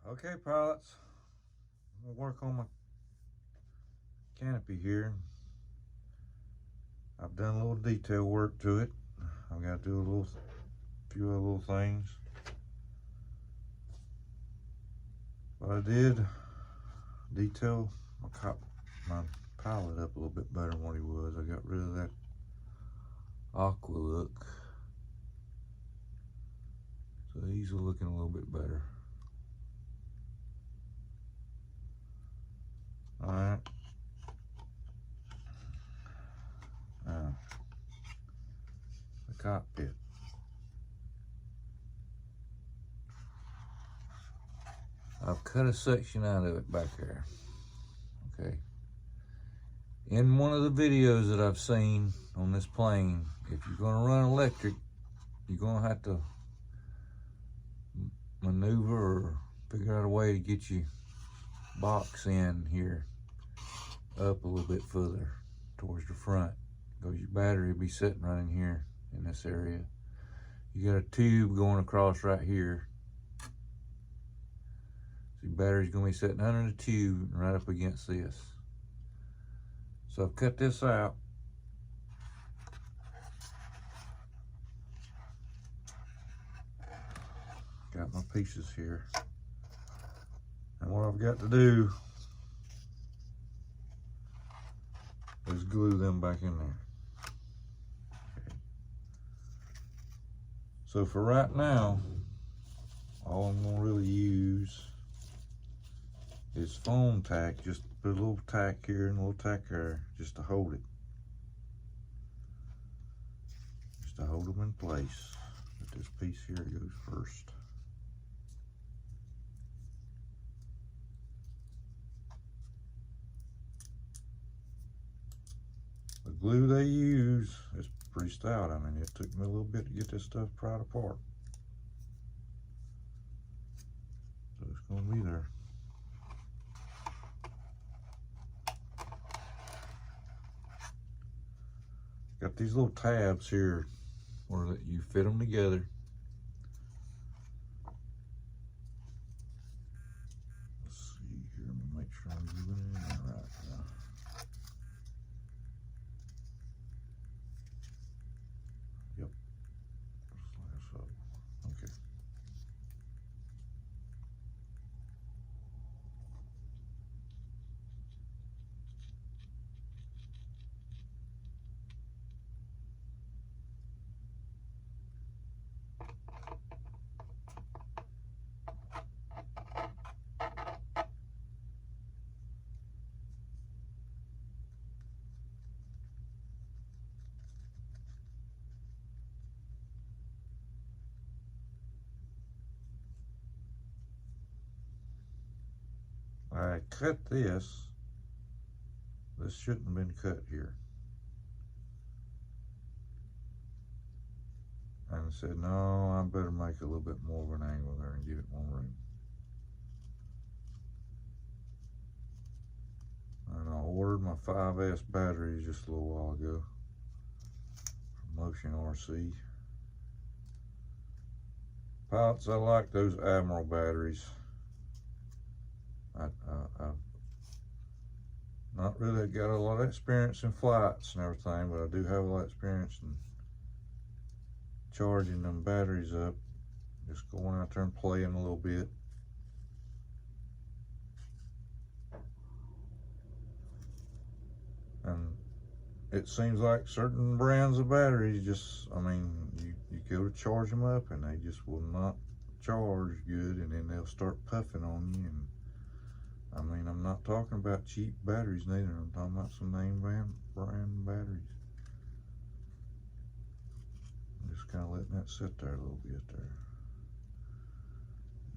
Okay, pilots, I'm gonna work on my canopy here. I've done a little detail work to it. I've got to do a few other little things. But I did detail my pilot up a little bit better than what he was. I got rid of that aqua look. So he's looking a little bit better. Alright. Now, the cockpit. I've cut a section out of it back there. Okay. In one of the videos that I've seen on this plane, if you're going to run electric, you're going to have to maneuver or figure out a way to get your box in here up a little bit further towards the front, because your battery will be sitting right in here in this area. You got a tube going across right here. So your battery's going to be sitting under the tube right up against this. So I've cut this out. Got my pieces here. And what I've got to do is glue them back in there. Okay. So for right now, all I'm gonna really use is foam tack. Just put a little tack here and a little tack there, just to hold it. Just to hold them in place. But this piece here goes first. The glue they use is pretty stout. I mean, it took me a little bit to get this stuff pried apart. So it's gonna be there. Got these little tabs here where you fit them together. Let's see here, let me make sure I'm gluing it in there right now. Yep. So, okay. I cut this. This shouldn't have been cut here. And I said, no, I better make a little bit more of an angle there and give it more room. And I ordered my 5S batteries just a little while ago from Motion RC. Pilots, I like those Admiral batteries. I've not really got a lot of experience in flights and everything, but I do have a lot of experience in charging them batteries up. Just going out there and playing a little bit. And it seems like certain brands of batteries just, I mean, you go to charge them up and they just will not charge good, and then they'll start puffing on you. And I mean, I'm not talking about cheap batteries neither. I'm talking about some name brand batteries. I'm just kind of letting that sit there a little bit there.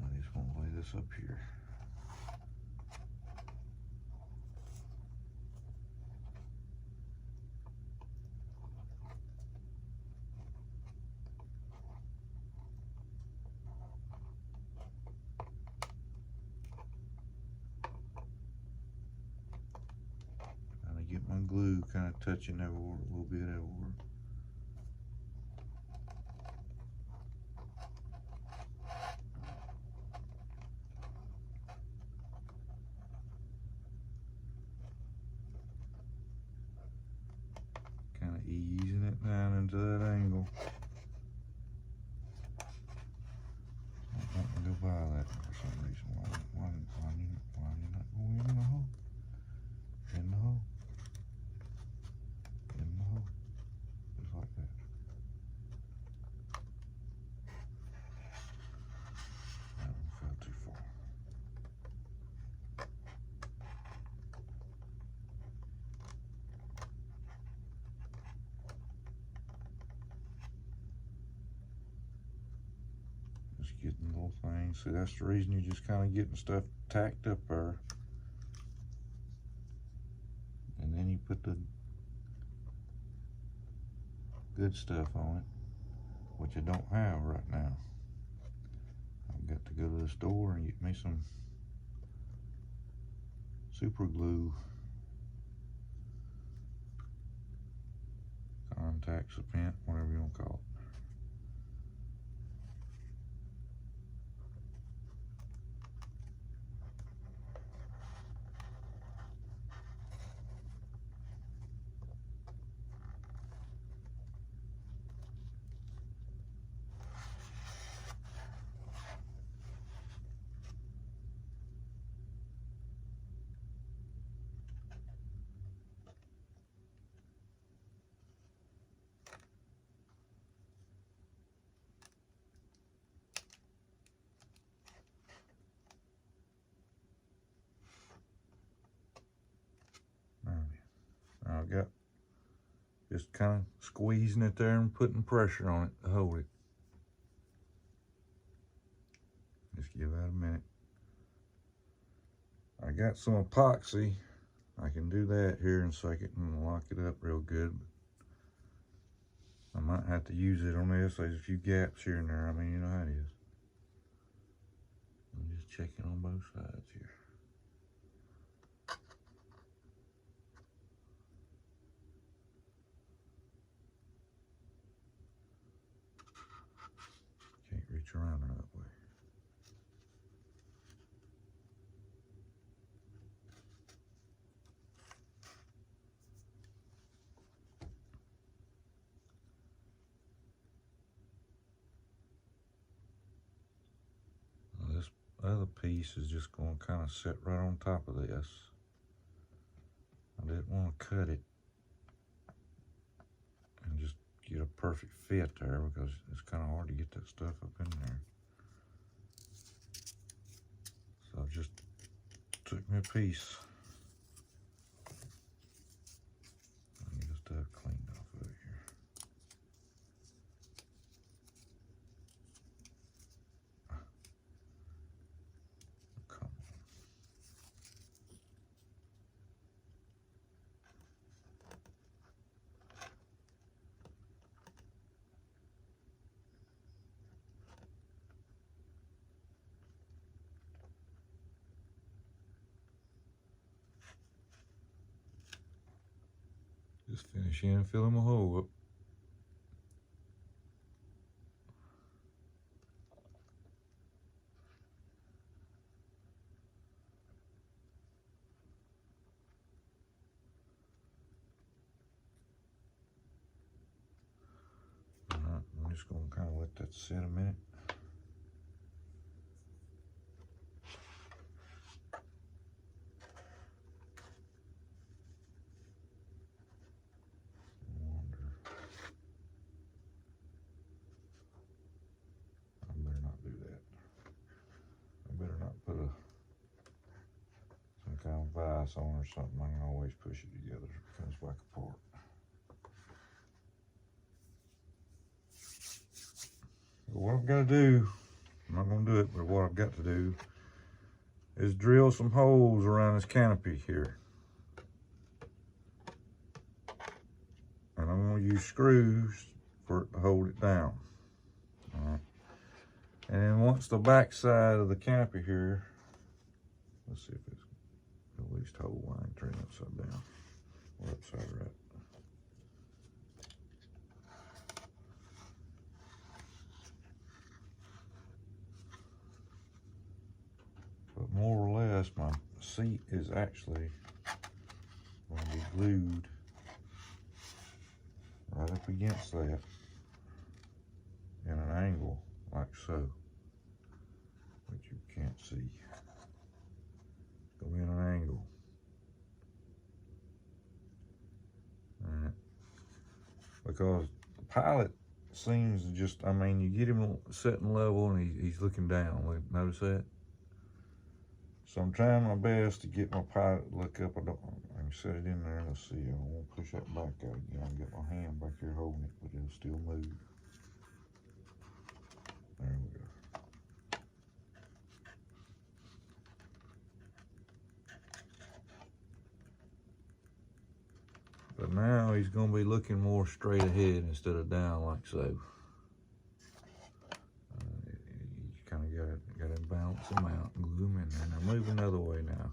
I just want to lay this up here. Get my glue kind of touching over a little bit over. for some reason. Why you not going in the hole? In the hole. In the hole. Just like that. That one fell too far. Just getting little things. See, that's the reason you're just kind of getting stuff tacked up there. And then you put the good stuff on it, which I don't have right now. I've got to go to the store and get me some super glue, contact cement, whatever you want to call it. I've got just kind of squeezing it there and putting pressure on it to hold it. Just give that a minute. I got some epoxy. I can do that here in a second and lock it up real good. I might have to use it on this. There's a few gaps here and there. I mean, you know how it is. I'm just checking on both sides here. Can't reach around her that way. Now this other piece is just going to kind of sit right on top of this. I didn't want to cut it and just get a perfect fit there because it's kind of hard to get that stuff up in there. So I just took me a piece. I need this stuff cleaned off of it here. Come on. Just finish in and fill my hole up. Alright, I'm just going to kind of let that sit a minute. Vise on or something. I can always push it together. It comes back apart. But what I've got to do, I'm not going to do it, but what I've got to do is drill some holes around this canopy here. And I'm going to use screws for it to hold it down. Alright. And then once the back side of the canopy here, let's see if it's at least hold. I ain't turning upside down or upside right. But more or less, my seat is actually going to be glued right up against that in an angle like so, which you can't see. Go in an angle. Alright. Because the pilot seems to just, I mean, you get him sitting level and he's looking down. Notice that? So I'm trying my best to get my pilot to look up. I can set it in there. Let's see. I won't push that back out again. I can get my hand back here holding it, but it'll still move. There we go. But now he's going to be looking more straight ahead instead of down like so. You kind of got to balance him out and glue him in there. Now move another way now.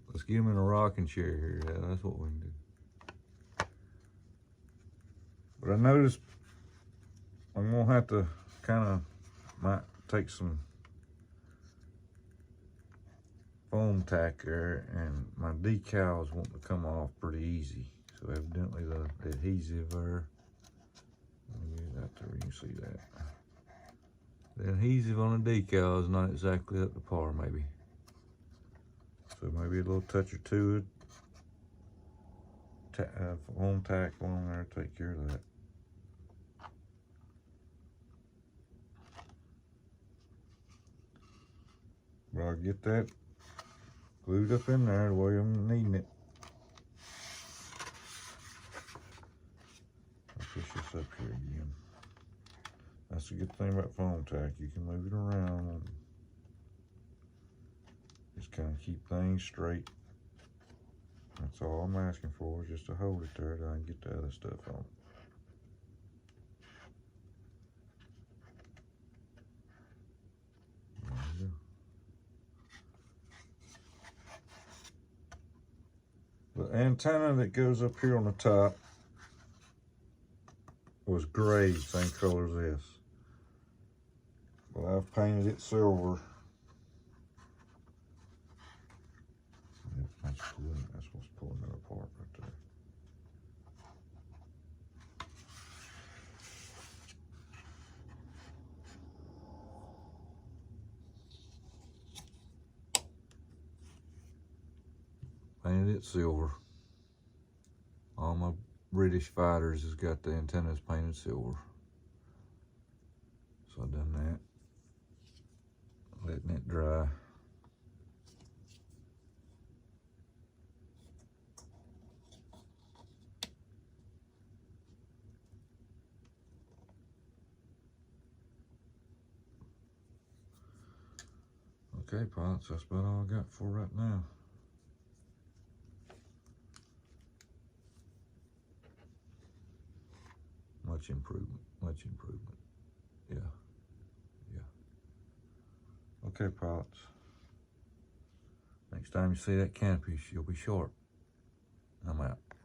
Let's get him in a rocking chair here. Yeah, that's what we can do. But I noticed I'm going to have to might take some foam tack there, and my decals want to come off pretty easy. So evidently the adhesive there, let me get that there, you can see that. The adhesive on the decal is not exactly up to par maybe. So maybe a little touch or two of foam tack on there, take care of that. But I'll get that glued up in there the way I'm needing it. I'll push this up here again. That's the good thing about foam tack. You can move it around and just kind of keep things straight. That's all I'm asking for, is just to hold it there till I can get the other stuff on it. The antenna that goes up here on the top was gray, same color as this. But I've painted it silver. That's what's pulling it apart right there. Painted it silver. All my British fighters has got the antennas painted silver. So I've done that. Letting it dry. Okay, pilots, that's about all I got for right now. Much improvement, much improvement. Yeah, yeah. Okay, pilots. Next time you see that canopy, you'll be sharp. I'm out.